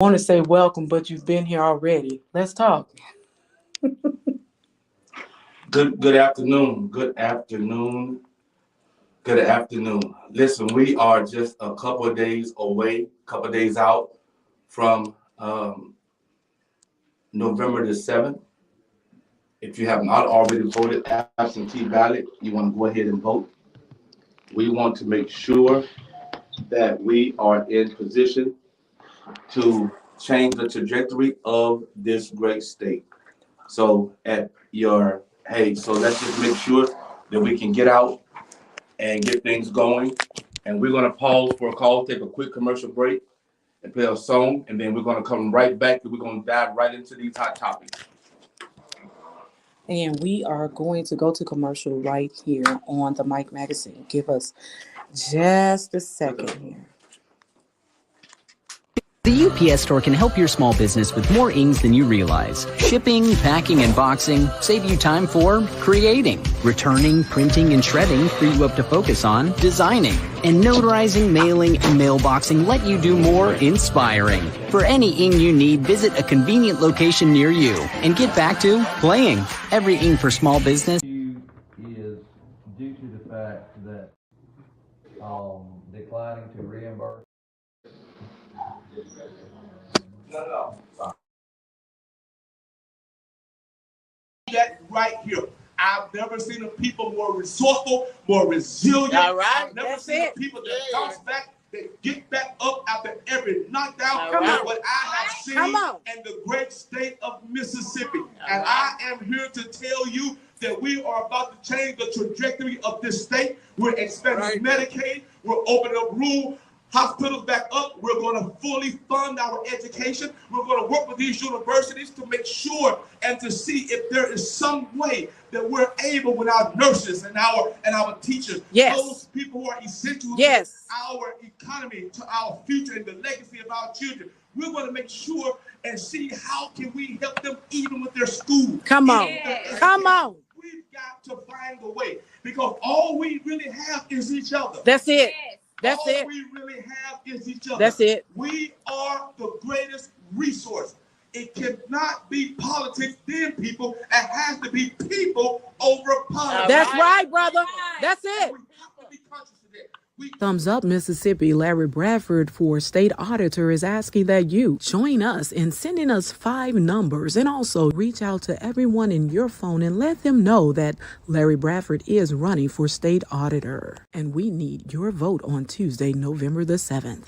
Want to say welcome, but you've been here already. Let's talk. Good afternoon. Good afternoon. Good afternoon. Listen, we are just a couple of days away, couple of days out from November the 7th. If you have not already voted absentee ballot, you want to go ahead and vote. We want to make sure that we are in position to change the trajectory of this great state. So so let's just make sure that we can get out and get things going. And we're going to pause for a call, take a quick commercial break, and play a song. And then we're going to come right back and we're going to dive right into these hot topics. And we are going to go to commercial right here on the Mike Magazine. Give us just a second here. The UPS store can help your small business with more ings than you realize. Shipping, packing, and boxing save you time for creating. Returning, printing, and shredding free you up to focus on designing. And notarizing, mailing, and mailboxing let you do more inspiring. For any ing you need, visit a convenient location near you and get back to playing. Every ing for small business is due to the fact that declining to reimburse. No. That right here. I've never seen a people more resourceful, more resilient. All right, I've never that's seen it. a people that bounce back, that get back up after every knockdown. All right. What I have seen Come on. in the great state of Mississippi. And I am here to tell you that we are about to change the trajectory of this state. We're expanding Medicaid. We're opening up rural hospitals back up. We're going to fully fund our education. We're going to work with these universities to make sure and to see if there is some way that we're able with our nurses and our teachers, Yes. those people who are essential Yes. to our economy, to our future and the legacy of our children. We're going to make sure and see how can we help them even with their school. Come on. Come on. We've got to find a way because all we really have is each other. That's it. That's All it. we really have is each other. That's it. We are the greatest resource. It cannot be politics, then people. It has to be people over politics. That's right, brother. That's it. We have to be conscious of that. Thumbs Up Mississippi, Larry Bradford for State Auditor is asking that you join us in sending us 5 numbers and also reach out to everyone in your phone and let them know that Larry Bradford is running for State Auditor. And we need your vote on Tuesday, November the 7th.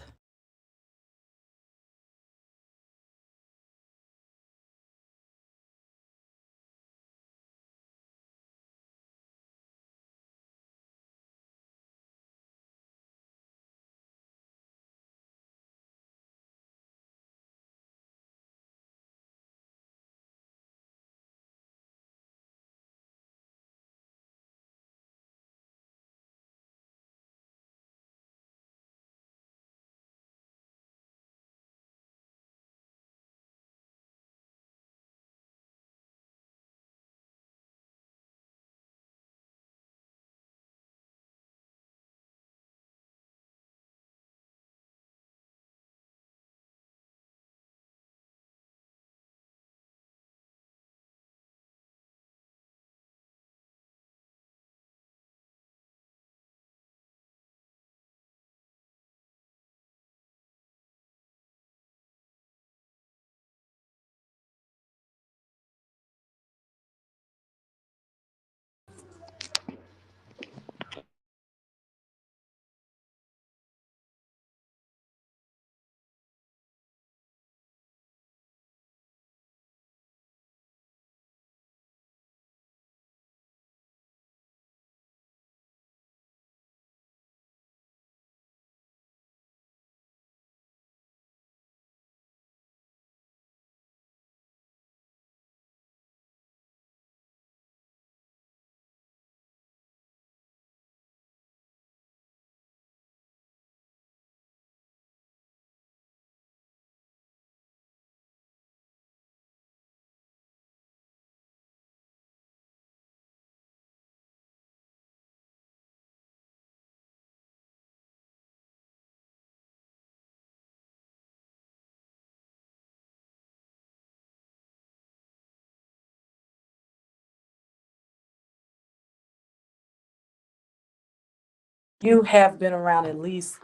You have been around at least,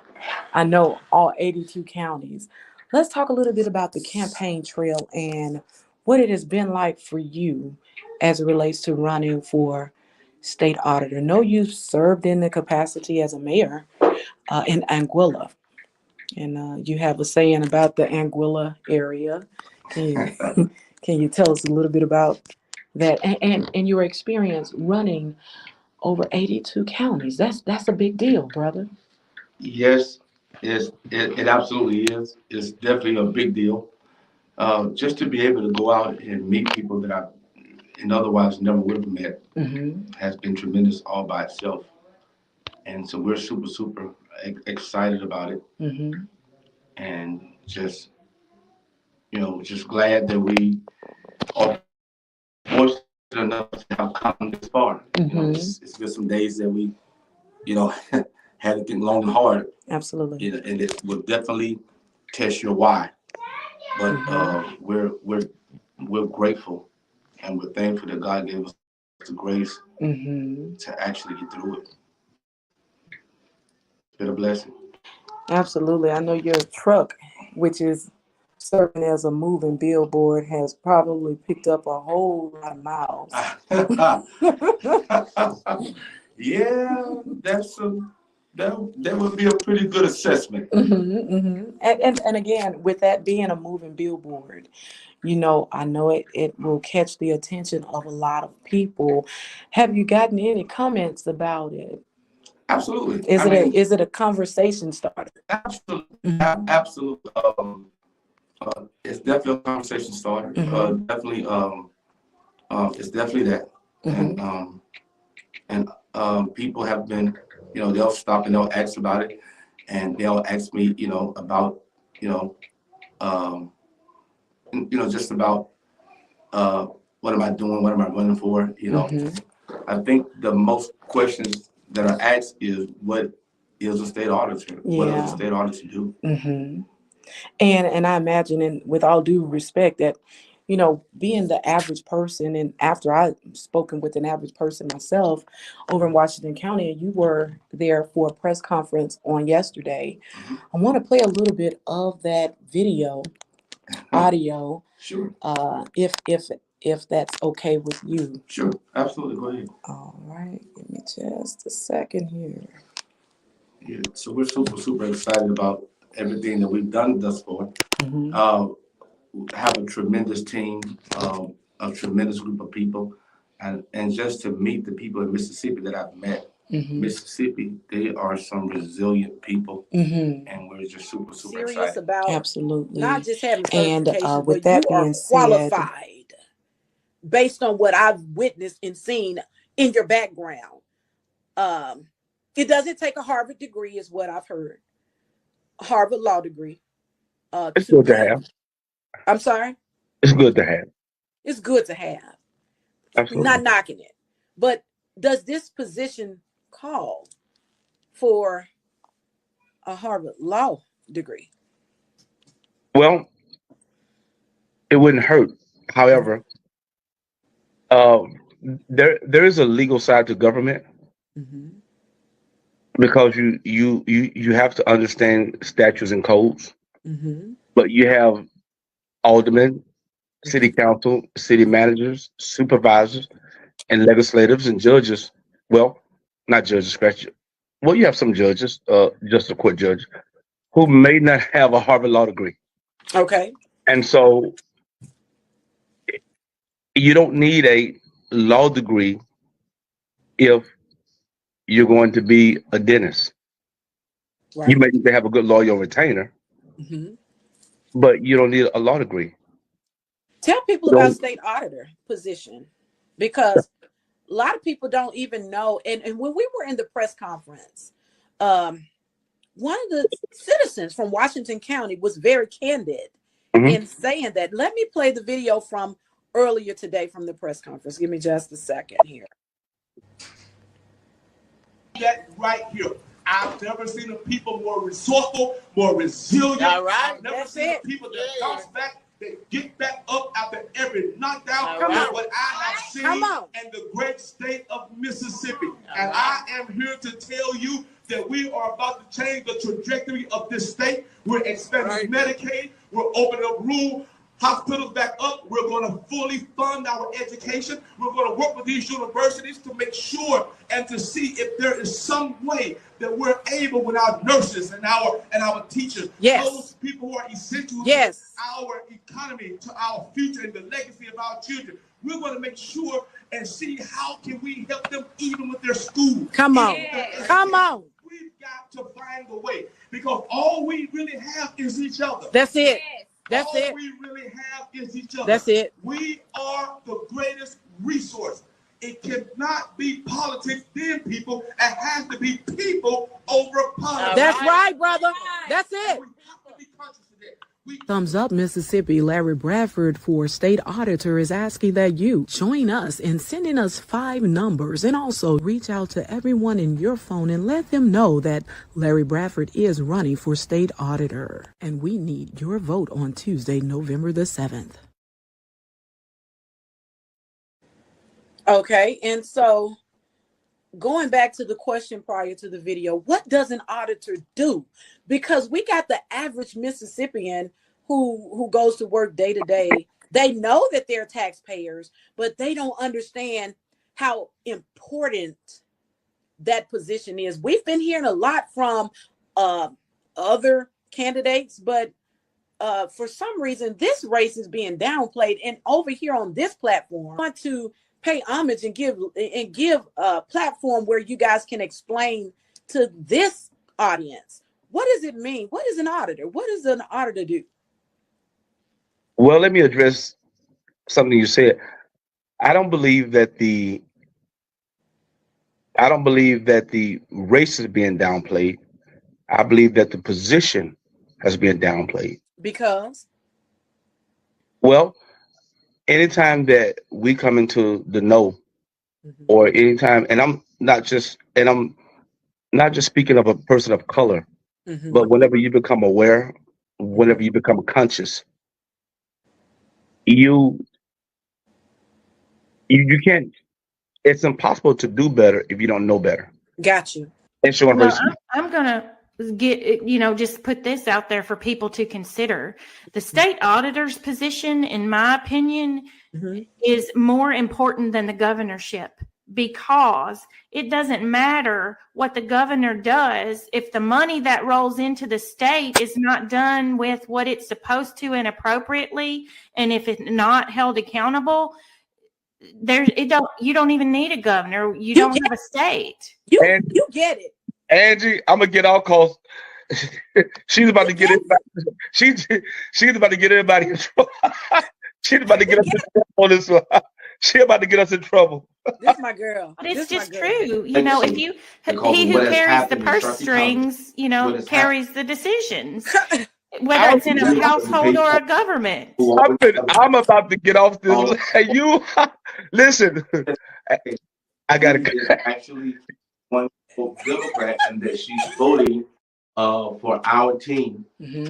I know, all 82 counties. Let's talk a little bit about the campaign trail and what it has been like for you as it relates to running for state auditor. No, you've served in the capacity as a mayor in Anguilla, and you have a saying about the Anguilla area. Can you, can you tell us a little bit about that and your experience running over 82 counties? That's a big deal, brother. Yes, it absolutely is. It's definitely a big deal. Just to be able to go out and meet people that I, in otherwise never would have met, has been tremendous all by itself. And so we're super excited about it, and just just glad that we are fortunate enough to have come this far. It's been some days that we you know had it getting long and hard. Absolutely. And it will definitely test your why. But we're grateful and we're thankful that God gave us the grace to actually get through it. It's been a blessing. Absolutely. I know your truck, which is serving as a moving billboard, has probably picked up a whole lot of miles. Yeah, that would be a pretty good assessment. And again, with that being a moving billboard, I know it will catch the attention of a lot of people. Have you gotten any comments about it? Absolutely. Is it a conversation starter? Absolutely. Absolutely. It's definitely a conversation starter. Definitely. It's definitely that. And people have been, they'll stop and they'll ask about it, and they'll ask me, about, just about what am I doing, what am I running for, I think the most questions that are asked is what is a state auditor? Yeah. What does a state auditor do? And I imagine, and with all due respect, that being the average person, and after I've spoken with an average person myself over in Washington County, and you were there for a press conference on yesterday, I want to play a little bit of that video, audio. Sure. If that's okay with you. Sure, absolutely. Go ahead. All right, give me just a second here. Yeah, so we're super excited about everything that we've done thus far. Have a tremendous team, a tremendous group of people, and just to meet the people in Mississippi that I've met. Mississippi, they are some resilient people, and we're just super serious excited about absolutely not just having and certification, with but that you are being said, qualified based on what I've witnessed and seen in your background. It doesn't take a Harvard degree, is what I've heard. Harvard law degree. It's good to have. I'm sorry? It's good to have. It's good to have. Absolutely. Not knocking it. But does this position call for a Harvard law degree? Well, it wouldn't hurt. However, there is a legal side to government, because you have to understand statutes and codes. But you have aldermen, city council, city managers, supervisors, and legislators and judges. Well, not judges, scratch it. Well, you have some judges, just a court judge, who may not have a Harvard law degree. Okay. And so you don't need a law degree if you're going to be a dentist. Right. You may need to have a good lawyer or retainer, but you don't need a law degree. Tell people about state auditor position, because a lot of people don't even know. And when we were in the press conference, one of the citizens from Washington County was very candid in saying that. Let me play the video from earlier today from the press conference. Give me just a second here. That right here. I've never seen a people more resourceful, more resilient. All right. I've never seen a people that bounce back, that get back up after every knockdown. Come on. What I have seen in the great state of Mississippi. And I am here to tell you that we about to change the trajectory of this state. We're expanding Medicaid. We're opening up rural hospitals back up. We're going to fully fund our education. We're going to work with these universities to make sure and to see if there is some way that we're able, with our nurses and our teachers, those people who are essential to our economy, to our future and the legacy of our children. We're going to make sure and see how can we help them even with their school. Come on. Come on. We've got to find a way, because all we really have is each other. That's it. That's all it. we really have is each other. That's it. We are the greatest resource. It cannot be politics, then people. It has to be people over politics. That's right, brother. That's it. We have to be conscious of that. Thumbs Up Mississippi, Larry Bradford for State Auditor is asking that you join us in sending us 5 numbers and also reach out to everyone in your phone and let them know that Larry Bradford is running for State Auditor. And we need your vote on Tuesday, November the 7th. Okay, and so going back to the question prior to the video, what does an auditor do? Because we got the average Mississippian who goes to work day to day. They know that they're taxpayers, but they don't understand how important that position is. We've been hearing a lot from other candidates, but for some reason, this race is being downplayed. And over here on this platform, I want to pay homage and give a platform where you guys can explain to this audience, what does it mean? What is an auditor? What does an auditor do? Well, let me address something you said. I don't believe that the race is being downplayed. I believe that the position has been downplayed. Because? Well, anytime that we come into the know, or anytime, and I'm not just speaking of a person of color, but whenever you become aware, whenever you become conscious, you can't. It's impossible to do better if you don't know better. Got you. I'm gonna just put this out there for people to consider. The state auditor's position, in my opinion, is more important than the governorship, because it doesn't matter what the governor does if the money that rolls into the state is not done with what it's supposed to and appropriately, and if it's not held accountable. You don't even need a governor. You don't have a state. You get it. Angie, I'm gonna get off calls. She's about to get it. She's about to get everybody in trouble. She's about to get us in trouble on this one. She's about to get us in trouble. That's my girl. But it's just true. If he who carries the purse strings, carries the decisions. Whether it's in a household or a government. I'm about to get off this. You listen. I gotta actually one Democrat, and that she's voting for our team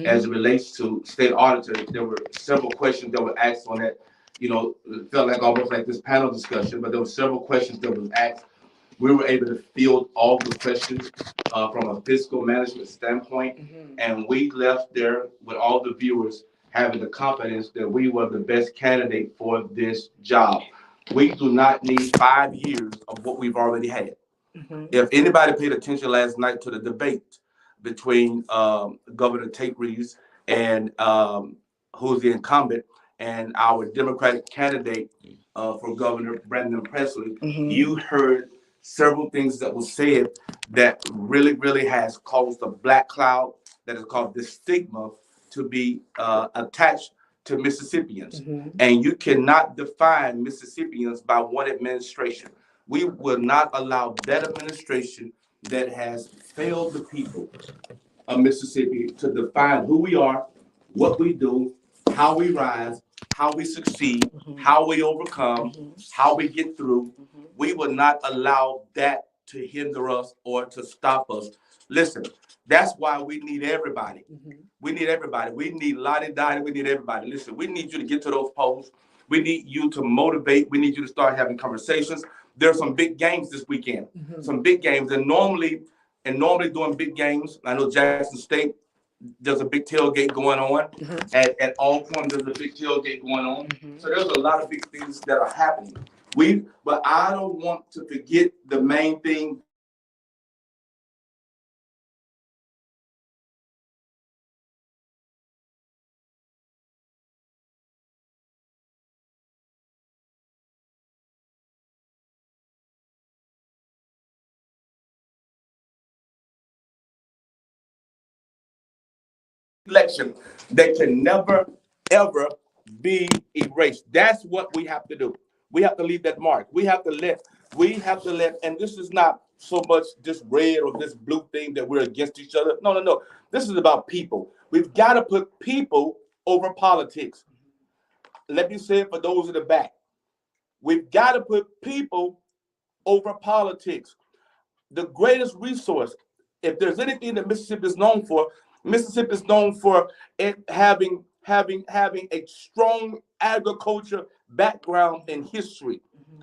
as it relates to state auditor. There were several questions that were asked on that. It felt like almost like this panel discussion, but there were several questions that was asked. We were able to field all the questions from a fiscal management standpoint, and we left there with all the viewers having the confidence that we were the best candidate for this job. We do not need 5 years of what we've already had. If anybody paid attention last night to the debate between Governor Tate Reeves and who's the incumbent, and our Democratic candidate for Governor, Brandon Presley, you heard several things that was said that really, really has caused a black cloud that is called the stigma to be attached to Mississippians. And you cannot define Mississippians by one administration. We will not allow that administration that has failed the people of Mississippi to define who we are, what we do, how we rise, how we succeed, how we overcome, how we get through. We will not allow that to hinder us or to stop us. Listen, that's why we need everybody. We need everybody. We need Lottie Dottie. We need everybody. Listen, we need you to get to those polls. We need you to motivate. We need you to start having conversations. There's some big games this weekend, some big games. And normally, And normally during big games, I know Jackson State, there's a big tailgate going on. At all points, there's a big tailgate going on. So there's a lot of big things that are happening. But I don't want to forget the main thing. Election that can never, ever be erased. That's what we have to do. We have to leave that mark. We have to let, and this is not so much this red or this blue thing that we're against each other. No, no, no. This is about people. We've got to put people over politics. Let me say it for those in the back. We've got to put people over politics. The greatest resource, if there's anything that Mississippi is known for it having a strong agriculture background and history,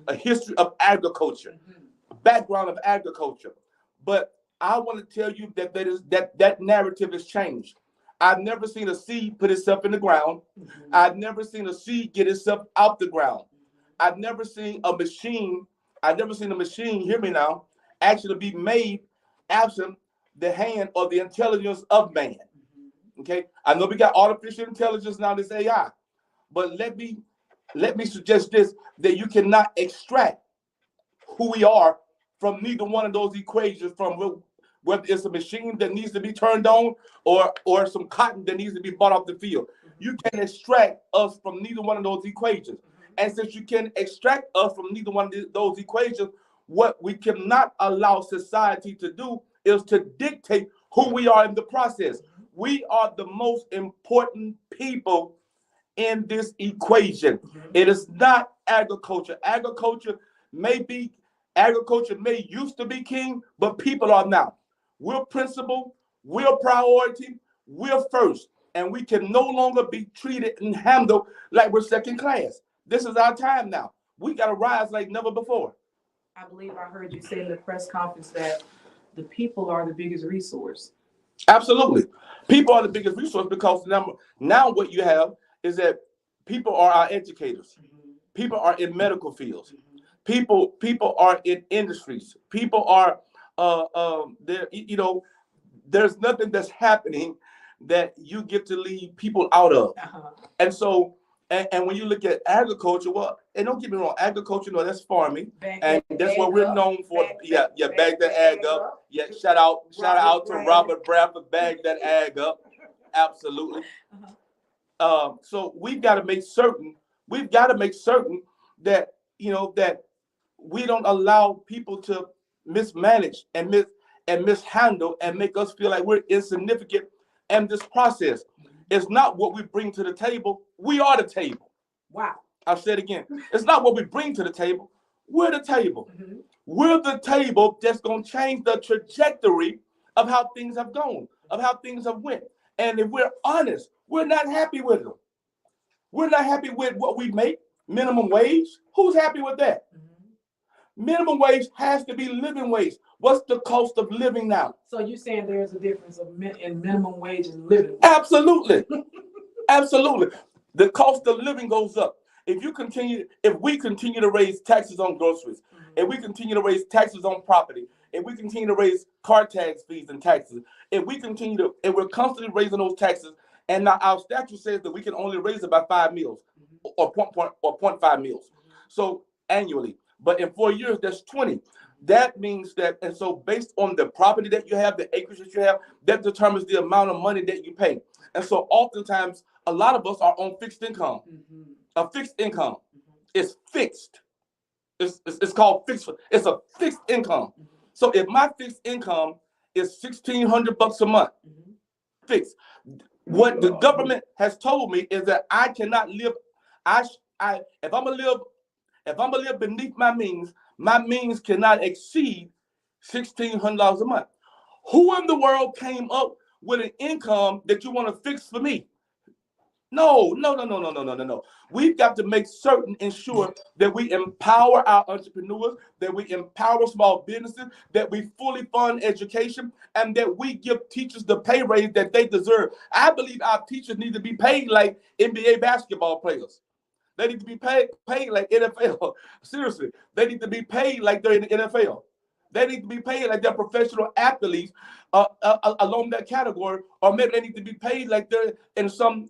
a history of agriculture, background of agriculture. But I want to tell you that narrative has changed. I've never seen a seed put itself in the ground. I've never seen a seed get itself out the ground. I've never seen a machine, hear me now, actually be made absent the hand or the intelligence of man. Okay, I know we got artificial intelligence now, this AI, but let me suggest this, that you cannot extract who we are from neither one of those equations, from whether it's a machine that needs to be turned on or some cotton that needs to be bought off the field. You can extract us from neither one of those equations. And since you can extract us from neither one of those equations, what we cannot allow society to do is to dictate who we are in the process. We are the most important people in this equation. It is not agriculture. Agriculture may used to be king, but people are now. We're principle, we're priority, we're first, and we can no longer be treated and handled like we're second class. This is our time now. We got to rise like never before. I believe I heard you say in the press conference that the people are the biggest resource. Absolutely. People are the biggest resource, because now what you have is that people are our educators. People are in medical fields. People are in industries. People are there. There's nothing that's happening that you get to leave people out of. And so, and when you look at agriculture, well, and don't get me wrong, agriculture, no, that's farming, and that's what we're known for. Bag that ag up. Yeah, shout out to Robert Bradford, bag that ag up. Absolutely. So we've got to make certain that that we don't allow people to mismanage and mishandle and make us feel like we're insignificant in this process. It's not what we bring to the table. We are the table. Wow. I'll say it again. It's not what we bring to the table. We're the table. We're the table that's going to change the trajectory of how things have gone, of how things have went. And if we're honest, we're not happy with them. We're not happy with what we make, minimum wage. Who's happy with that? Minimum wage has to be living wage. What's the cost of living now? So you're saying there's a difference in minimum wage and living wage? Absolutely. Absolutely. The cost of living goes up. If we continue to raise taxes on groceries, if we continue to raise taxes on property, if we continue to raise car tax fees and taxes, if we're constantly raising those taxes, and now our statute says that we can only raise it by 5 meals or 0.5 meals. So annually. But in 4 years, that's 20. That means that, and so based on the property that you have, the acreage that you have, that determines the amount of money that you pay. And so oftentimes, a lot of us are on fixed income. A fixed income is fixed. It's called fixed. It's a fixed income. So if my fixed income is $1,600 a month, fixed. What the government has told me is that I cannot live. If I'm gonna live beneath my means cannot exceed $1,600 a month. Who in the world came up with an income that you want to fix for me? No. We've got to make certain, ensure that we empower our entrepreneurs, that we empower small businesses, that we fully fund education, and that we give teachers the pay raise that they deserve. I believe our teachers need to be paid like NBA basketball players. They need to be paid like NFL. Seriously, they need to be paid like they're in the NFL. They need to be paid like they're professional athletes along that category, or maybe they need to be paid like they're in some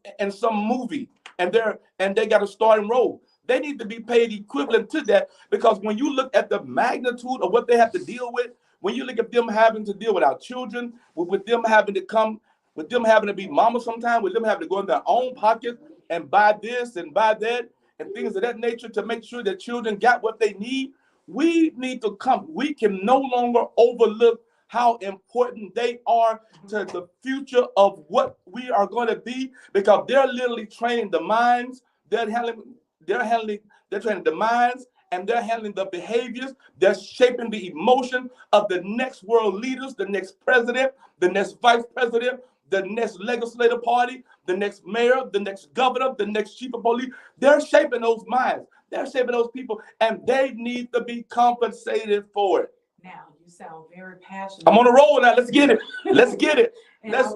movie and they got a starting role. They need to be paid equivalent to that, because when you look at the magnitude of what they have to deal with, when you look at them having to deal with our children, with them having to be mama sometimes, with them having to go in their own pocket and buy this and buy that and things of that nature to make sure that children got what they need. We need to come. We can no longer overlook how important they are to the future of what we are going to be, because they're literally training the minds. They're training the minds, and they're handling the behaviors. They're shaping the emotion of the next world leaders, the next president, the next vice president, the next legislative party, the next mayor, the next governor, the next chief of police. They're shaping those minds. They're shaping those people, and they need to be compensated for it. Now, you sound very passionate. I'm on a roll now. Let's get it. Let's get it. Let's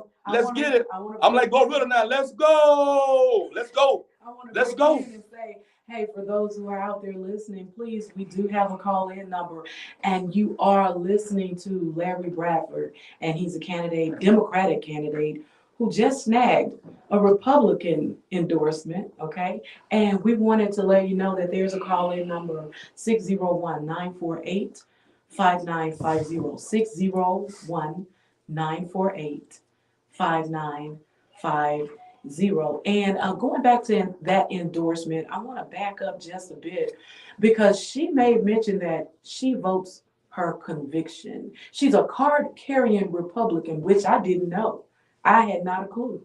get it. I'm like, go Ritter now. Let's go. Let's go. Let's go. And say, hey, for those who are out there listening, please, we do have a call-in number, and you are listening to Larry Bradford, and he's a candidate, Democratic candidate, who just snagged a Republican endorsement, okay? And we wanted to let you know that there's a call-in number, 601-948-5950, 601-948-5950. And going back to that endorsement, I want to back up just a bit, because she made mention that she votes her conviction. She's a card-carrying Republican, which I didn't know. I had not a clue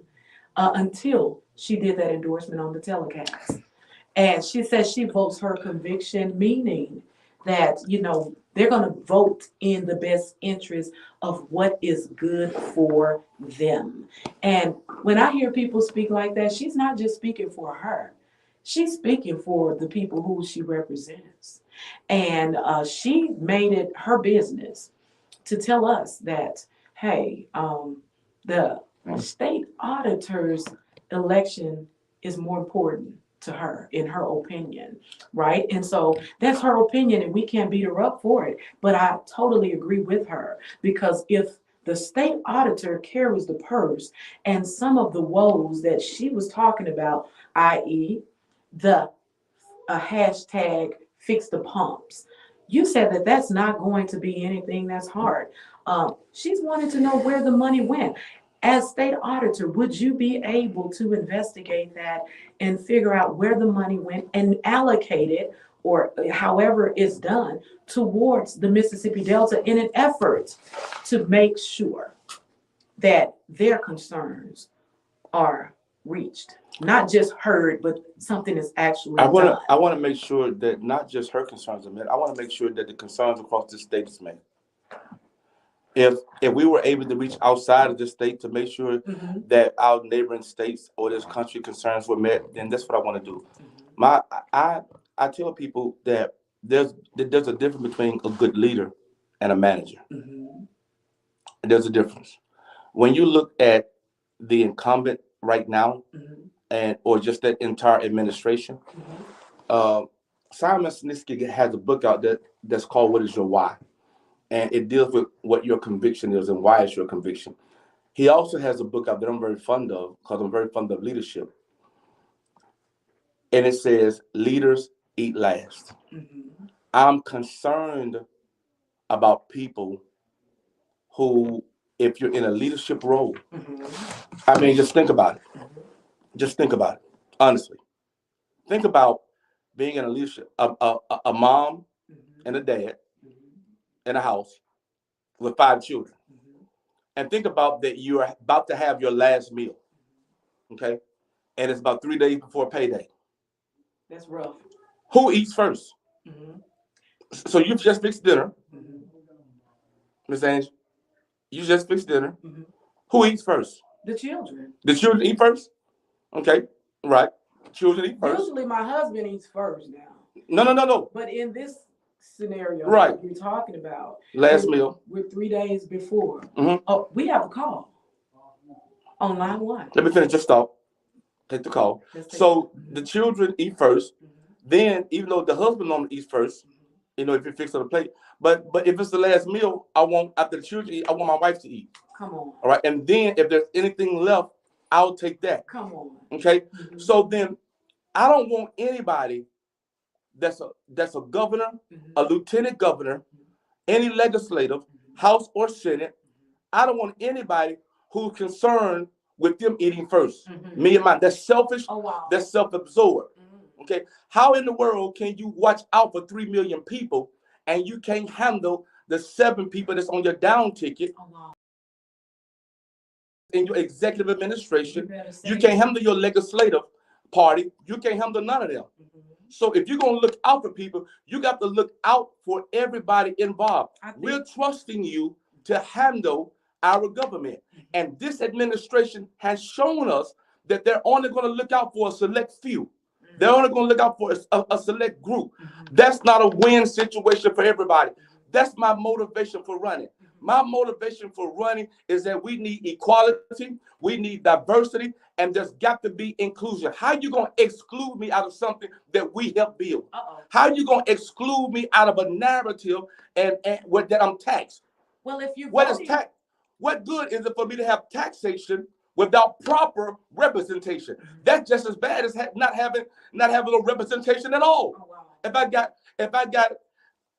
until she did that endorsement on the telecast. And she says she votes her conviction, meaning that, they're going to vote in the best interest of what is good for them. And when I hear people speak like that, she's not just speaking for her. She's speaking for the people who she represents. And she made it her business to tell us that, hey, the state auditor's election is more important to her, in her opinion, right? And so that's her opinion, and we can't beat her up for it. But I totally agree with her, because if the state auditor carries the purse, and some of the woes that she was talking about, i.e. the hashtag fix the pumps, you said that that's not going to be anything that's hard. She's wanted to know where the money went. As state auditor, would you be able to investigate that and figure out where the money went and allocate it, or however it's done, towards the Mississippi Delta, in an effort to make sure that their concerns are reached, not just heard, but something is actually done? I want to make sure that not just her concerns are met. I want to make sure that the concerns across the state is met. If we were able to reach outside of the state to make sure that our neighboring states or this country concerns were met, then that's what I want to do. I tell people that there's a difference between a good leader and a manager. There's a difference. When you look at the incumbent right now, or just that entire administration, Simon Sinek has a book out that's called "What Is Your Why?" And it deals with what your conviction is and why it's your conviction. He also has a book out that I'm very fond of, because I'm very fond of leadership. And it says, "Leaders eat last." I'm concerned about people who, if you're in a leadership role, I mean, just think about it. Just think about it, honestly. Think about being in a leadership, a mom and a dad in a house with 5 children. And think about that you're about to have your last meal, okay? And it's about 3 days before payday. That's rough. Who eats first? So you've just fixed dinner. Ms. Angie, you just fixed dinner. Who eats first? The children. The children eat first? Okay. Right. Children eat first. Usually my husband eats first now. No. But in this scenario right. that you're talking about, Last meal. We're 3 days before. Mm-hmm. Oh, we have a call on line 1. Let me finish. Just stop. Take the call. So the children eat first. Then, even though the husband normally eats first, you know, if you fix on the plate. But if it's the last meal, I want, after the children eat, I want my wife to eat. Come on. All right. And then if there's anything left, I'll take that. Come on. Okay. So then I don't want anybody that's a governor, a lieutenant governor, any legislative, House or Senate. I don't want anybody who's concerned with them eating first. Me and mine. That's selfish. Oh, wow. That's self-absorbed. Okay. How in the world can you watch out for 3 million people and you can't handle the 7 people that's on your down ticket? Oh, wow. In your executive administration, you can't handle your legislative party. You can't handle none of them. So if you're going to look out for people, you got to look out for everybody involved. We're trusting you to handle our government. And this administration has shown us that they're only going to look out for a select few. They're only going to look out for a select group. That's not a win situation for everybody. That's my motivation for running. My motivation for running is that we need equality, we need diversity, and there's got to be inclusion. How you going to exclude me out of something that we help build? How you going to exclude me out of a narrative and that I'm taxed? Well, if you what is tax? What good is it for me to have taxation without proper representation? That's just as bad as not having a representation at all. Oh, wow.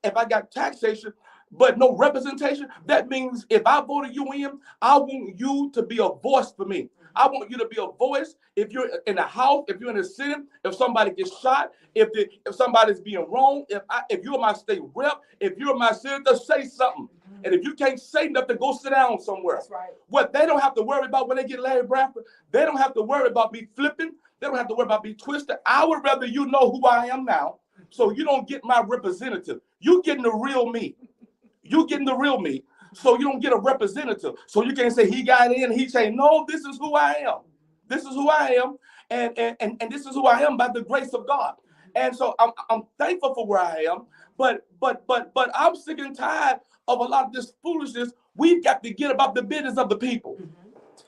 If I got taxation but no representation, that means if I voted you in, I want you to be a voice for me. I want you to be a voice. If you're in the House, if you're in the Senate, if somebody gets shot, if somebody's being wrong, if you're my state rep, if you're my senator, say something. And if you can't say nothing, go sit down somewhere. That's right. What they don't have to worry about when they get Larry Bradford, they don't have to worry about me flipping. They don't have to worry about me twisted. I would rather you know who I am now, so you don't get my representative. You getting the real me. You getting the real me, so you don't get a representative. So you can't say he got in. He say, no, this is who I am. This is who I am, and this is who I am by the grace of God. And so I'm thankful for where I am. But I'm sick and tired of a lot of this foolishness. We've got to get about the business of the people.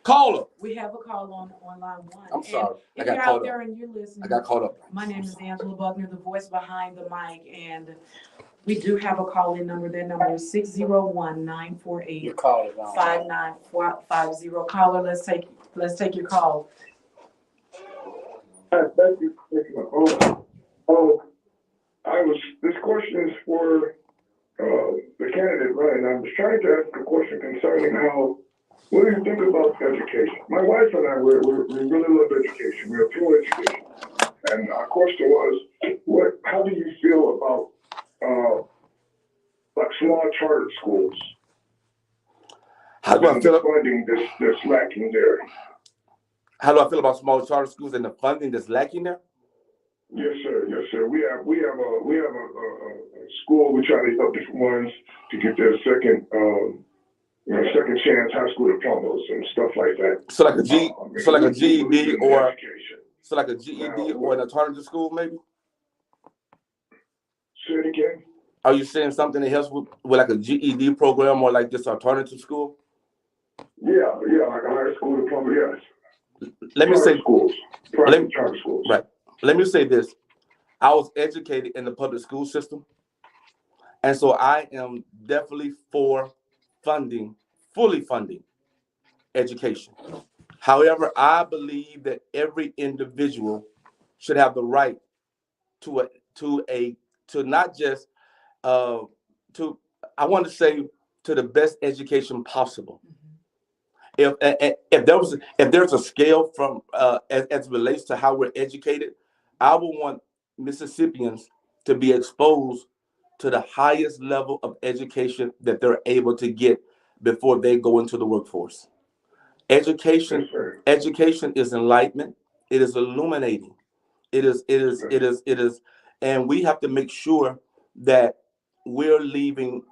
Caller. We have a call on line 1. I'm sorry. If you're out there and you're listening, I got caught up. My name is Angela Buckner, the voice behind the mic, and we do have a call-in number. Their number is 601-948-5950. Caller, let's take your call. Hi, thank you for taking my call. This question is for the candidate running. I was trying to ask a question concerning what do you think about education? My wife and I, we really love education. We have pure education. And our question was, how do you feel about like small charter schools? How do I feel about funding that's lacking there? How do I feel about small charter schools and the funding that's lacking there? Yes, sir. Yes, sir. We have a school. We try to help different ones to get their second chance high school diplomas and stuff like that. So like a GED or an alternative school, maybe. Say it again. Are you saying something that helps with like a GED program or like this alternative school? Yeah, like a high school diploma. Yes. Let me say schools, private charter schools. Right. Let me say this. I was educated in the public school system, and so I am definitely for fully funding education. However, I believe that every individual should have the right to not just to the best education possible. If there's a scale from as it relates to how we're educated, I would want Mississippians to be exposed to the highest level of education that they're able to get before they go into the workforce. Education is enlightenment. It is illuminating. It is, and we have to make sure that we're leaving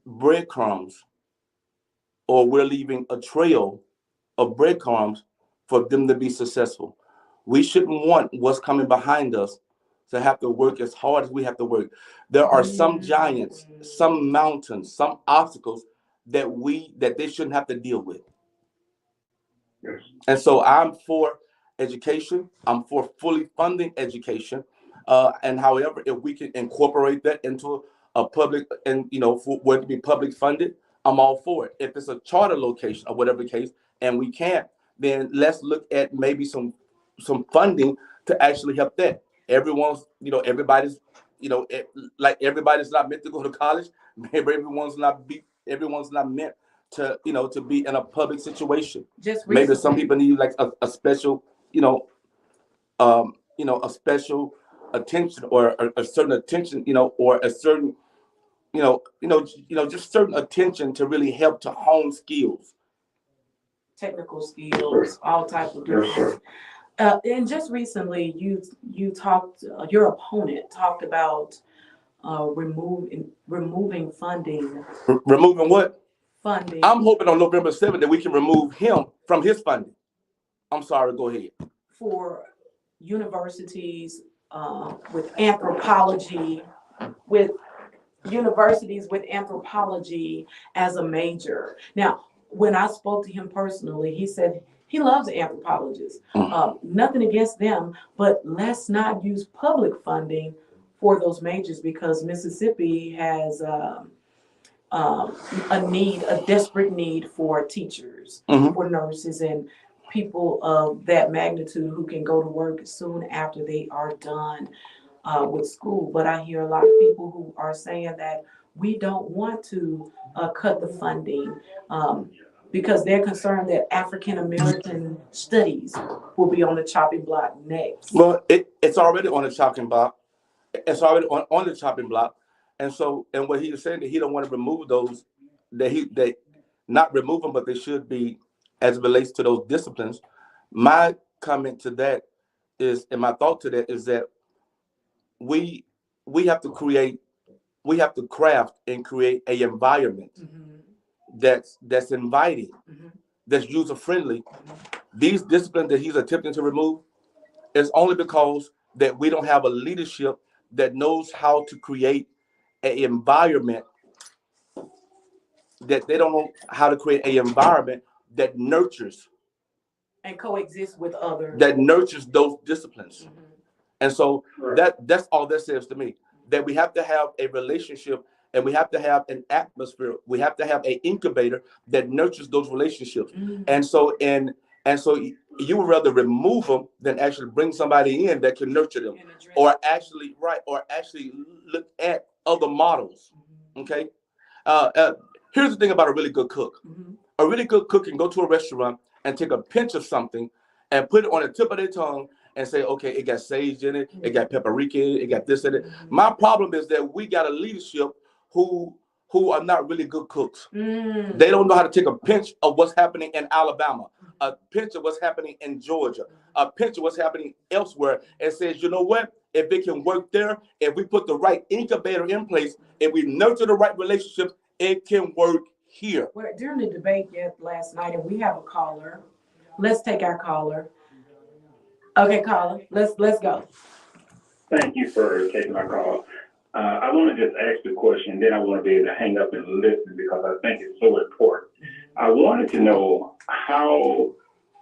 breadcrumbs, or we're leaving a trail of breadcrumbs for them to be successful. We shouldn't want what's coming behind us to have to work as hard as we have to work. There are some giants, some mountains, some obstacles that they shouldn't have to deal with. Yes. And so I'm for education. I'm for fully funding education. And however, if we can incorporate that into a public, and for where to be public funded, I'm all for it. If it's a charter location or whatever the case, and we can't, then let's look at maybe some funding to actually help that. Everybody's, like everybody's not meant to go to college. Maybe everyone's not meant to be in a public situation. Just Maybe recently, some people need like a special, a special attention or a certain attention, or a certain, just certain attention to really help to hone skills. technical skills, all types of different. And just recently, you talked. Your opponent talked about removing funding. Removing what? Funding. I'm hoping on November 7th that we can remove him from his funding. I'm sorry. Go ahead. For universities with anthropology, with universities with anthropology as a major. Now, when I spoke to him personally, he said he loves anthropologists. Nothing against them, but let's not use public funding for those majors, because Mississippi has a desperate need for teachers, for nurses, and people of that magnitude who can go to work soon after they are done with school. But I hear a lot of people who are saying that we don't want to cut the funding because they're concerned that African American studies will be on the chopping block next. Well, it's already on the chopping block. It's already on the chopping block. And so, and what he is saying that he don't want to remove those, they not remove them, but they should be as it relates to those disciplines. My comment to that is, and my thought to that is that we have to craft and create a environment that's inviting, that's user friendly. These disciplines that he's attempting to remove is only because that we don't have a leadership that knows how to create an environment, that they don't know how to create an environment that nurtures and coexist with others, that nurtures those disciplines. And so that's all that says to me, that we have to have a relationship and we have to have an atmosphere. We have to have an incubator that nurtures those relationships. And so you would rather remove them than actually bring somebody in that can nurture them, or actually look at other models. Okay. Here's the thing about a really good cook. A really good cook can go to a restaurant and take a pinch of something and put it on the tip of their tongue and say, okay, it got sage in it, it got paprika in it, it got this in it. My problem is that we got a leadership who are not really good cooks. They don't know how to take a pinch of what's happening in Alabama, a pinch of what's happening in Georgia, a pinch of what's happening elsewhere, and says, you know what? If it can work there, if we put the right incubator in place, if we nurture the right relationships, it can work here. Well, during the debate last night, and we have a caller. Let's take our caller. Okay, caller, let's go. Thank you for taking my call. I want to just ask the question, then I want to be able to hang up and listen because I think it's so important. I wanted to know, how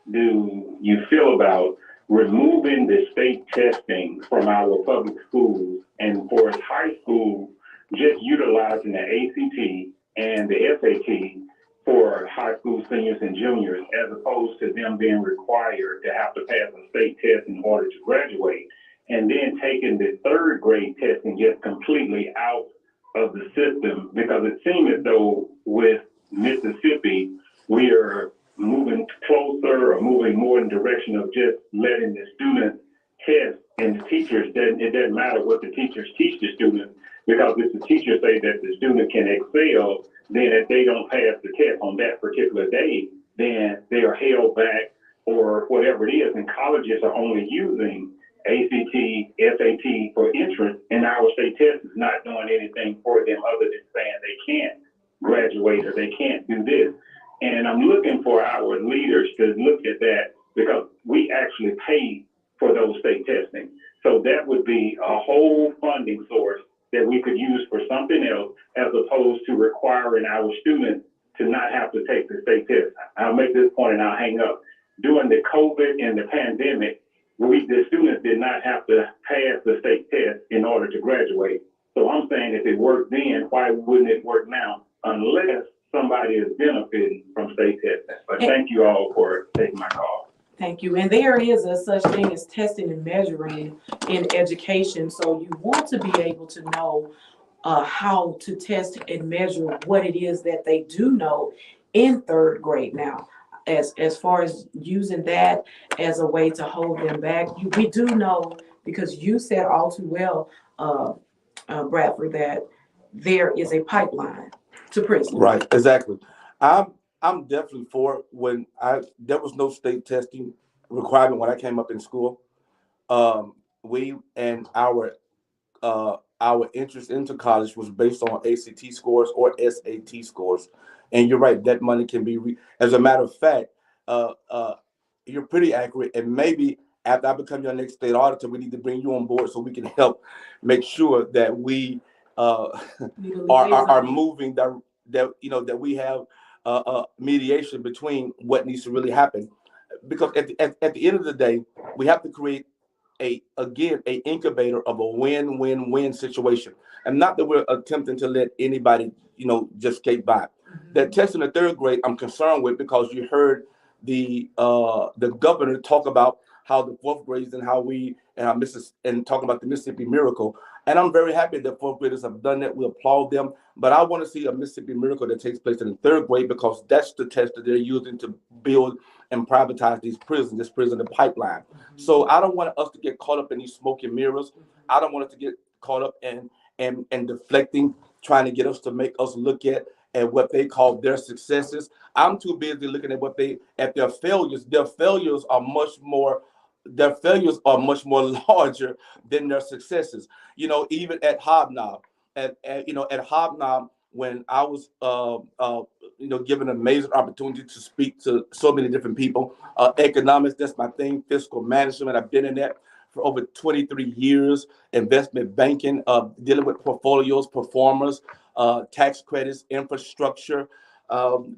do you feel about removing the state testing from our public schools, and for high school, just utilizing the ACT and the SAT for high school seniors and juniors, as opposed to them being required to have to pass a state test in order to graduate, and then taking the third grade testing just completely out of the system? Because it seems as though with Mississippi, we are moving closer or moving more in the direction of just letting the students test, and the teachers, it doesn't matter what the teachers teach the students, because if the teachers say that the student can excel, then if they don't pass the test on that particular day, then they are held back or whatever it is. And colleges are only using ACT, SAT for entrance, and our state test is not doing anything for them other than saying they can't graduate or they can't do this. And I'm looking for our leaders to look at that, because we actually pay for those state testing. So that would be a whole funding source that we could use for something else, as opposed to requiring our students to not have to take the state test. I'll make this point and I'll hang up. During the COVID and the pandemic, the students did not have to pass the state test in order to graduate. So I'm saying if it worked then, why wouldn't it work now? Unless somebody is benefiting from state testing. But thank you all for taking my call. Thank you. And there is a such thing as testing and measuring in education. So you want to be able to know how to test and measure what it is that they do know in third grade now. As far as using that as a way to hold them back, we do know, because you said all too well, Bradford, that there is a pipeline to prison. Right, exactly. I'm definitely for it. When there was no state testing requirement when I came up in school. We and our interest into college was based on ACT scores or SAT scores. And you're right, that money can be, as a matter of fact, you're pretty accurate. And maybe after I become your next state auditor, we need to bring you on board so we can help make sure that we are moving that we have mediation between what needs to really happen. Because at the end of the day, we have to create a incubator of a win-win-win situation. And not that we're attempting to let anybody, just skate by. Mm-hmm. That test in the third grade, I'm concerned with, because you heard the governor talk about how the fourth graders and how we and talking about the Mississippi Miracle. And I'm very happy that fourth graders have done that. We applaud them. But I want to see a Mississippi Miracle that takes place in the third grade, because that's the test that they're using to build and privatize this prison pipeline. Mm-hmm. So I don't want us to get caught up in these smoke and mirrors. I don't want us to get caught up in deflecting, trying to get us to make us look at what they call their successes. I'm too busy looking at their failures. Their failures are much more larger than their successes. Even at Hobnob, at Hobnob, when I was given an amazing opportunity to speak to so many different people. Economics, that's my thing. Fiscal management, I've been in that for over 23 years. Investment banking, dealing with portfolios, performers, tax credits, infrastructure,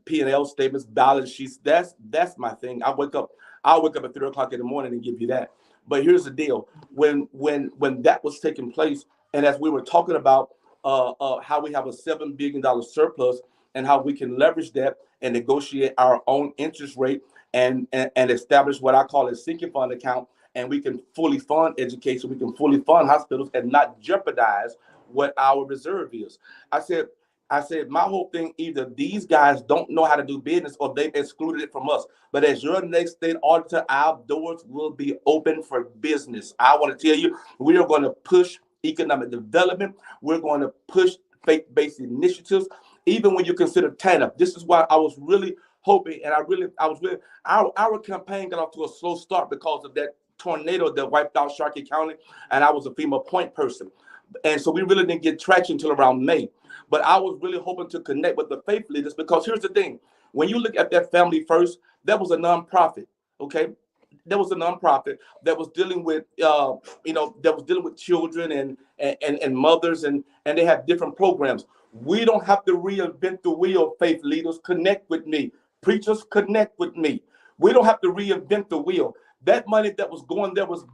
P&L statements, balance sheets. That's my thing. I'll wake up at 3 o'clock in the morning and give you that. But here's the deal: when that was taking place, and as we were talking about how we have a $7 billion surplus, and how we can leverage that and negotiate our own interest rate and establish what I call a sinking fund account, and we can fully fund education, we can fully fund hospitals, and not jeopardize what our reserve is. I said, my whole thing, either these guys don't know how to do business or they've excluded it from us. But as your next state auditor, our doors will be open for business. I want to tell you, we are going to push economic development. We're going to push faith-based initiatives, even when you consider TANF. This is why I was really hoping, and our campaign got off to a slow start because of that tornado that wiped out Sharkey County, and I was a FEMA point person. And so we really didn't get traction until around May. But I was really hoping to connect with the faith leaders, because here's the thing. When you look at that Family First, that was a nonprofit, okay? There was a nonprofit that was dealing with, children and mothers, and they have different programs. We don't have to reinvent the wheel, faith leaders. Connect with me. Preachers, connect with me. We don't have to reinvent the wheel. That money that was going there was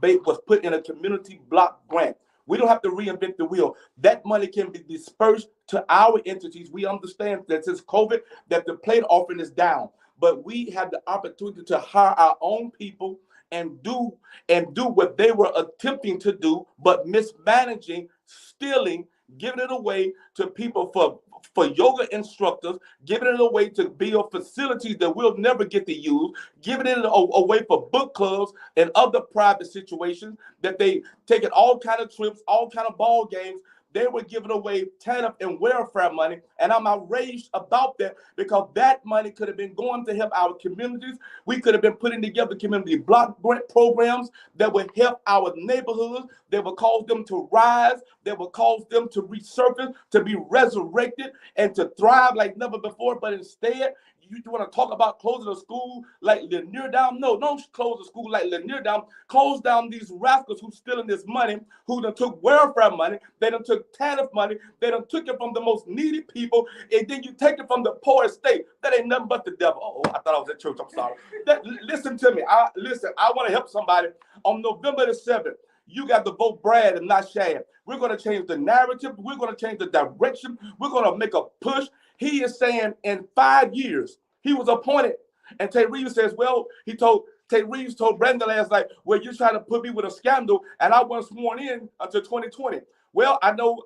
put in a community block grant. We don't have to reinvent the wheel. That money can be dispersed to our entities. We understand that since COVID, that the plate offering is down, but we have the opportunity to hire our own people and do what they were attempting to do, but mismanaging, stealing, giving it away to people for yoga instructors, giving it away to build facilities that we'll never get to use, giving it away for book clubs and other private situations that they taking all kind of trips, all kind of ball games. They were giving away TANF and welfare money, and I'm outraged about that, because that money could have been going to help our communities. We could have been putting together community block grant programs that would help our neighborhoods, that would cause them to rise, that would cause them to resurface, to be resurrected, and to thrive like never before. But instead, you want to talk about closing a school like Lanier down? No, don't close a school like Lanier down. Close down these rascals who's stealing this money, who done took welfare money, they done took TANF money, they done took it from the most needy people, and then you take it from the poorest state. That ain't nothing but the devil. Oh, I thought I was at church. I'm sorry. Listen to me. I want to help somebody. On November the 7th, you got to vote Brad and not Shad. We're going to change the narrative. We're going to change the direction. We're going to make a push. He is saying in 5 years, he was appointed. And Tate Reeves says, well, Tate Reeves told Brandon last night, well, you're trying to put me with a scandal, and I wasn't sworn in until 2020. Well, I know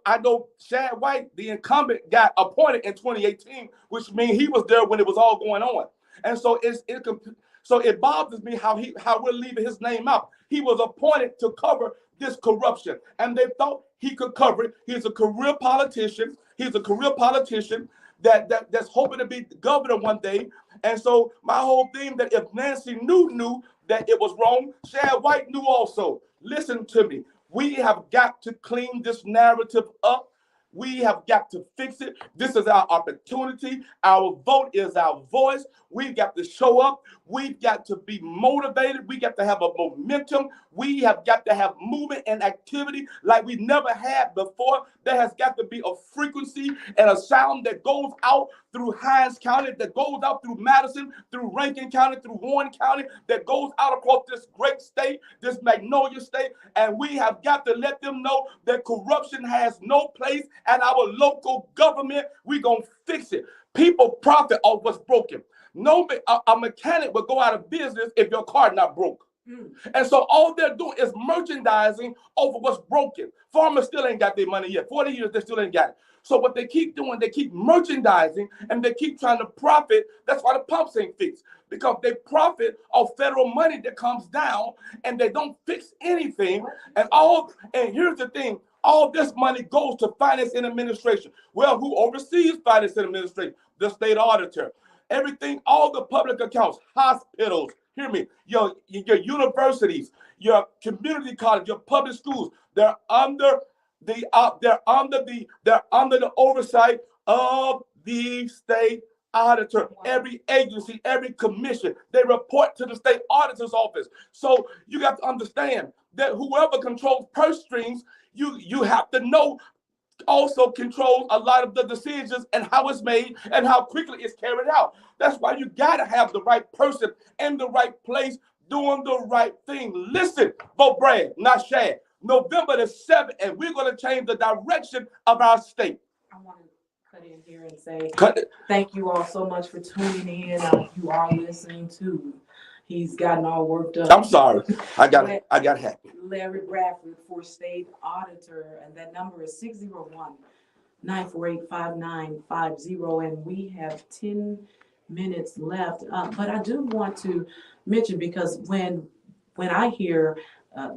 Shad White, the incumbent, got appointed in 2018, which means he was there when it was all going on. And so it bothers me how we're leaving his name out. He was appointed to cover this corruption, and they thought he could cover it. He's a career politician. That's hoping to be governor one day. And so my whole thing that if Nancy knew that it was wrong, Shad White knew also. Listen to me. We have got to clean this narrative up. We have got to fix it. This is our opportunity. Our vote is our voice. We've got to show up. We've got to be motivated. We got to have a momentum. We have got to have movement and activity like we never had before. There has got to be a frequency and a sound that goes out through Hinds County, that goes out through Madison, through Rankin County, through Warren County, that goes out across this great state, this Magnolia state. And we have got to let them know that corruption has no place in our local government. We're going to fix it. People profit off what's broken. A mechanic will go out of business if your car not broke. And so all they're doing is merchandising over what's broken. Farmers still ain't got their money yet. 40 years, they still ain't got it. So what they keep doing, they keep merchandising and they keep trying to profit. That's why the pumps ain't fixed, because they profit off federal money that comes down and they don't fix anything. And here's the thing, all this money goes to finance and administration. Well, who oversees finance and administration? The state auditor. Everything, all the public accounts, hospitals, hear me, your universities, your community college, your public schools, they're under the oversight of the state auditor. Every agency, every commission, they report to the state auditor's office. So you got to understand that whoever controls purse strings, you have to know also controls a lot of the decisions and how it's made and how quickly it's carried out. That's why you got to have the right person in the right place doing the right thing. Listen, vote Brad, not Shad. November the 7th, and we're going to change the direction of our state. I want to cut in here and say thank you all so much for tuning in. You are listening to. He's gotten all worked up. I'm sorry. I got happy. Larry Bradford for state auditor, and that number is 601-948-5950. And we have 10 minutes left. But I do want to mention, because when I hear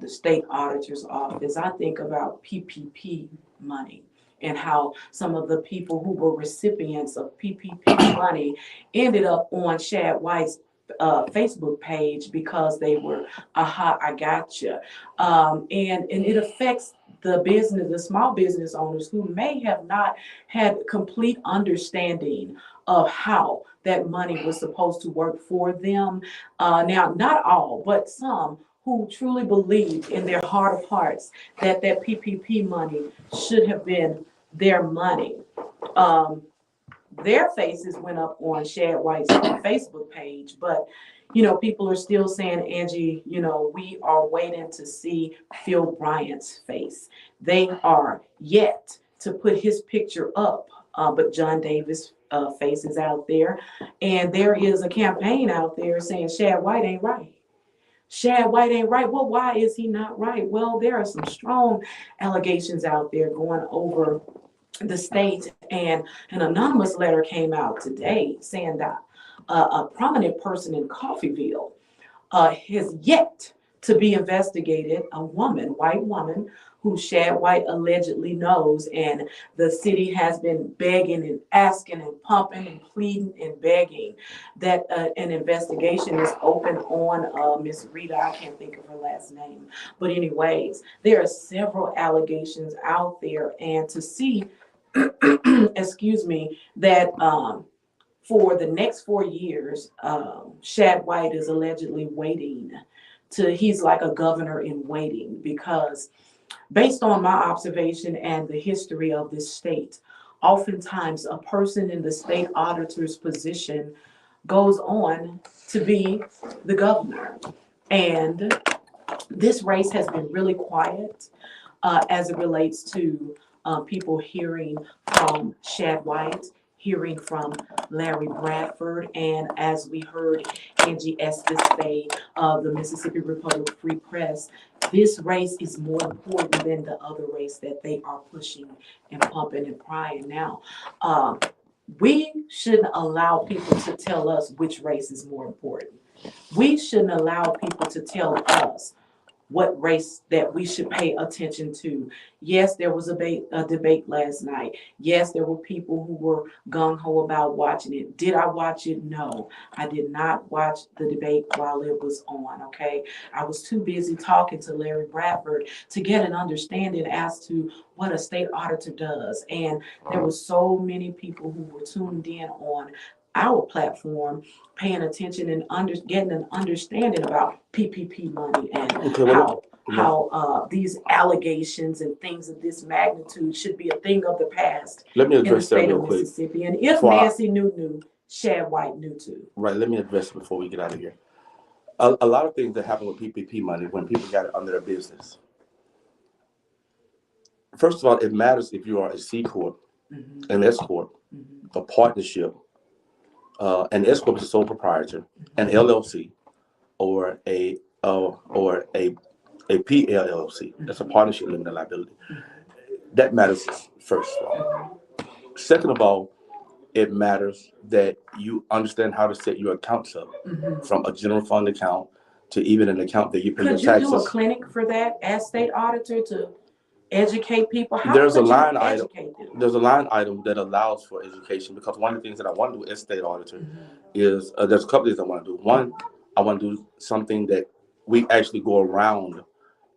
the state auditor's office, I think about PPP money and how some of the people who were recipients of PPP money ended up on Shad White's Facebook page because they were, I gotcha. And it affects the small business owners who may have not had complete understanding of how that money was supposed to work for them. Now, not all, but some who truly believed in their heart of hearts that PPP money should have been their money. Their faces went up on Shad White's Facebook page, but people are still saying, Angie, we are waiting to see Phil Bryant's face. They are yet to put his picture up, but John Davis' face is out there, and there is a campaign out there saying Shad White ain't right. Shad White ain't right. Well, why is he not right? Well, there are some strong allegations out there going over the state, and an anonymous letter came out today saying that a prominent person in Coffeyville has yet to be investigated, a white woman who Shad White allegedly knows, and the city has been begging and asking and pumping and pleading and begging that an investigation is open on Miss Rita. I can't think of her last name, but anyways, there are several allegations out there, and to see excuse me, that for the next 4 years, Shad White is allegedly waiting he's like a governor in waiting, because based on my observation and the history of this state, oftentimes a person in the state auditor's position goes on to be the governor. And this race has been really quiet as it relates to people hearing from Shad White, hearing from Larry Bradford, and as we heard Angie Estes say of the Mississippi Republic Free Press, this race is more important than the other race that they are pushing and pumping and prying now. We shouldn't allow people to tell us which race is more important. We shouldn't allow people to tell us what race that we should pay attention to. Yes, there was a debate last night. Yes, there were people who were gung-ho about watching it. Did I watch it? No, I did not watch the debate while it was on, okay? I was too busy talking to Larry Bradford to get an understanding as to what a state auditor does. And there were so many people who were tuned in on our platform, paying attention and getting an understanding about PPP money and how these allegations and things of this magnitude should be a thing of the past Let me in the address that state real of quick. Mississippi. And if Before Nancy knew, Shad White knew too. Right, let me address it before we get out of here. A lot of things that happen with PPP money when people got it under their business. First of all, it matters if you are a C Corp, an S Corp, a partnership, an S Corp is a sole proprietor, an LLC, or a PLLC. That's a partnership limited liability. That matters first of all. Second of all, it matters that you understand how to set your accounts up, from a general fund account to even an account that you pay your taxes. Could you do a clinic for that as state auditor to educate people? How There's a could you line item. educate them? There's a line item that allows for education, because one of the things that I want to do as state auditor is there's a couple things I want to do. One, I want to do something that we actually go around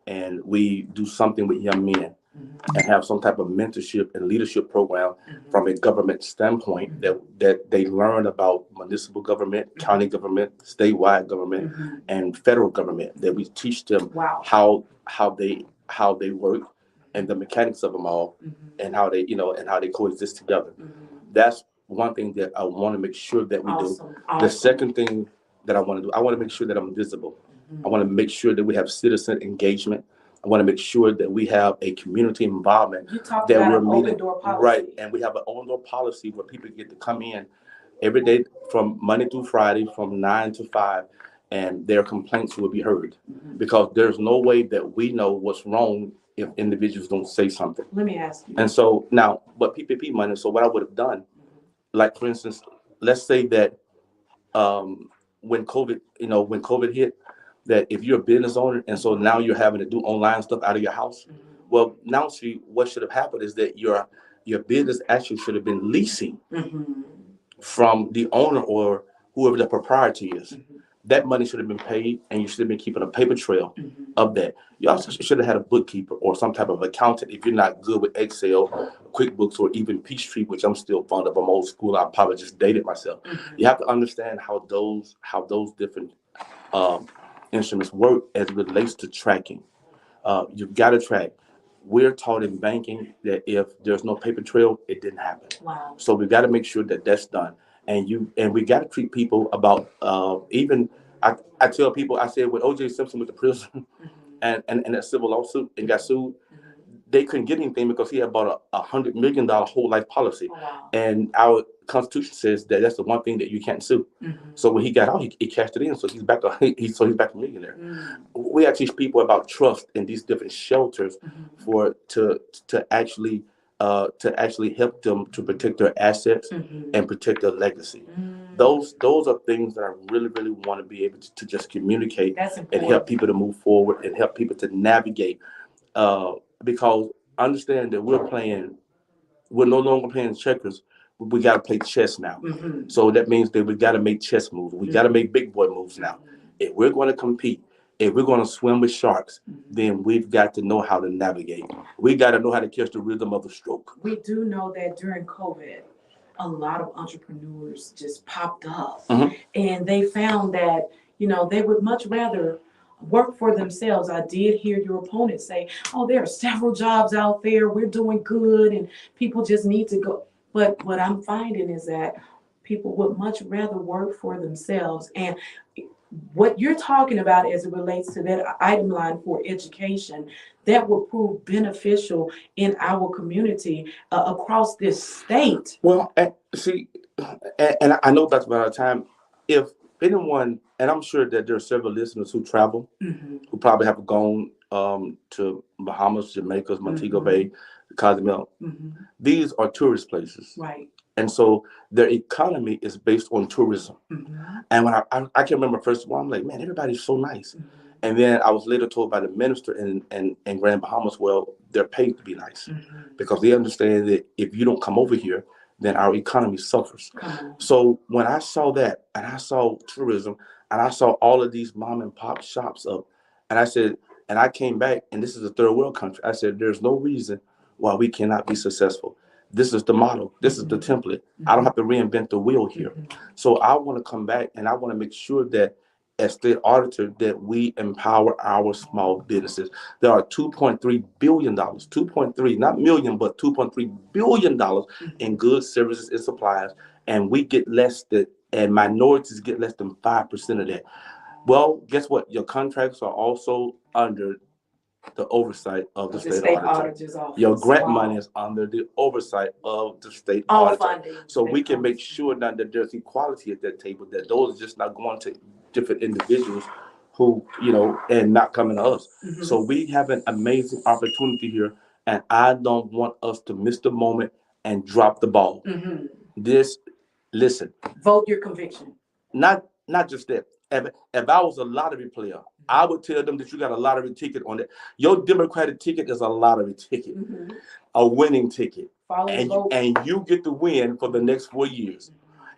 and we do something with young men and have some type of mentorship and leadership program from a government standpoint that they learn about municipal government, county government, statewide government, and federal government. That we teach them how they work and the mechanics of them all, and how they coexist together. That's one thing that I want to make sure that we do. The second thing that I want to do, I want to make sure that I'm visible. I want to make sure that we have citizen engagement. I want to make sure that we have a community involvement. You talked that about we're an meeting, open door policy. right? And we have an open door policy where people get to come in every day from Monday through Friday from 9 to 5, and their complaints will be heard. Because there's no way that we know what's wrong if individuals don't say something. Let me ask you. And so now, but PPP money, so what I would have done, like for instance, let's say that when COVID hit, that if you're a business owner and so now you're having to do online stuff out of your house, well, now see what should have happened is that your business actually should have been leasing from the owner or whoever the proprietor is. That money should have been paid, and you should have been keeping a paper trail of that. You also should have had a bookkeeper or some type of accountant if you're not good with Excel, QuickBooks, or even Peachtree, which I'm still fond of. I'm old school. I probably just dated myself. You have to understand how those different instruments work as it relates to tracking. You've got to track. We're taught in banking that if there's no paper trail, it didn't happen. Wow. So we got to make sure that that's done. And we got to treat people about I tell people, I said when O.J. Simpson went to prison and that civil lawsuit and got sued, they couldn't get anything because he had bought a $100 million whole life policy. Wow. And our Constitution says that that's the one thing that you can't sue. So when he got out, he cashed it in. So he's back he's back a millionaire. We have to teach people about trust in these different shelters to actually help them to protect their assets and protect their legacy. Those are things that I really, really want to be able to just communicate and help people to move forward and help people to navigate. Because understand that we're no longer playing checkers. We got to play chess now. So that means that we got to make chess moves. We got to make big boy moves now. If we're going to compete, if we're going to swim with sharks, then we've got to know how to navigate. We got to know how to catch the rhythm of the stroke. We do know that during COVID, a lot of entrepreneurs just popped up, Mhm. and they found that, they would much rather work for themselves. I did hear your opponent say, oh, there are several jobs out there, we're doing good, and people just need to go. But what I'm finding is that people would much rather work for themselves. And what you're talking about as it relates to that item line for education, that will prove beneficial in our community across this state. Well, see, and I know that's about our time. If anyone, and I'm sure that there are several listeners who travel, who probably have gone to Bahamas, Jamaica, Montego Bay, Cozumel. These are tourist places. Right. And so their economy is based on tourism. And when I can remember first of all, I'm like, man, everybody's so nice. And then I was later told by the minister in Grand Bahamas, well, they're paid to be nice because they understand that if you don't come over here, then our economy suffers. So when I saw that, and I saw tourism, and I saw all of these mom and pop shops up, and I said, and I came back, and this is a third world country. I said, there's no reason why we cannot be successful. This is the model. This is the template. I don't have to reinvent the wheel here. So I want to come back, and I want to make sure that as state auditor that we empower our small businesses. There are $2.3 billion, 2.3, not million, but $2.3 billion in goods, services, and supplies. And we get less than, and minorities get less than 5% of that. Well, guess what? Your contracts are also under the oversight of the state auditor's office. Your grant money is under the oversight of the state auditor. So we can make sure now that there's equality at that table, that those are just not going to different individuals who, and not coming to us. So we have an amazing opportunity here, and I don't want us to miss the moment and drop the ball. Listen. Vote your conviction. Not just that. If I was a lottery player, I would tell them that you got a lottery ticket on it. Your Democratic ticket is a lottery ticket, a winning ticket. And you get to win for the next 4 years.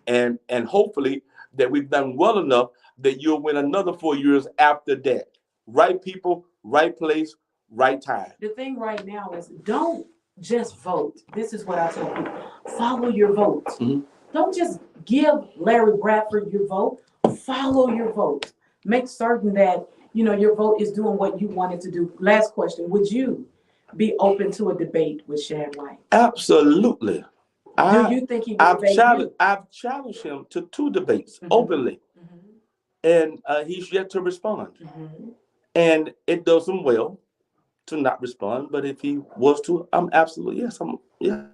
And hopefully that we've done well enough that you'll win another 4 years after that. Right people, right place, right time. The thing right now is don't just vote. This is what I tell people. Follow your vote. Don't just give Larry Bradford your vote. Follow your vote. Make certain that your vote is doing what you want it to do. Last question: would you be open to a debate with Shad White? Absolutely. Do you think he would debate you? I've challenged him to 2 debates openly, and he's yet to respond. And it does him well to not respond. But if he was to, I'm absolutely yes. Yeah.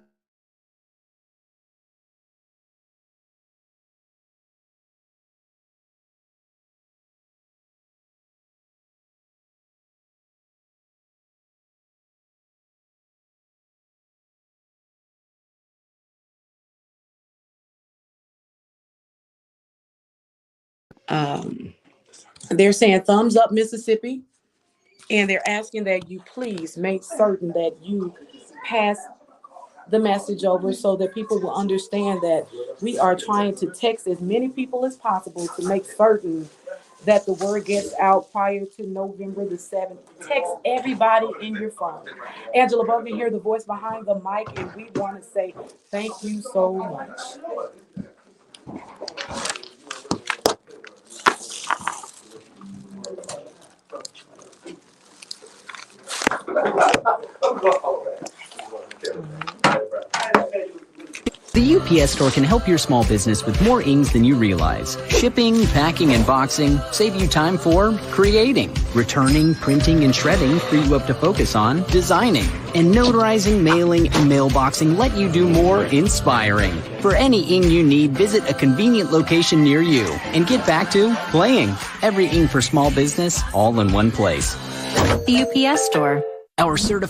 They're saying thumbs up, Mississippi, and they're asking that you please make certain that you pass the message over so that people will understand that we are trying to text as many people as possible to make certain that the word gets out prior to November the 7th. Text everybody in your phone. Angela Bugby here, the voice behind the mic, and we want to say thank you so much. The UPS Store can help your small business with more ings than you realize. Shipping, packing, and boxing save you time for creating. Returning, printing, and shredding free you up to focus on designing. And notarizing, mailing, and mailboxing let you do more inspiring. For any ing you need, visit a convenient location near you and get back to playing. Every ing for small business, all in one place. The UPS Store. Our certified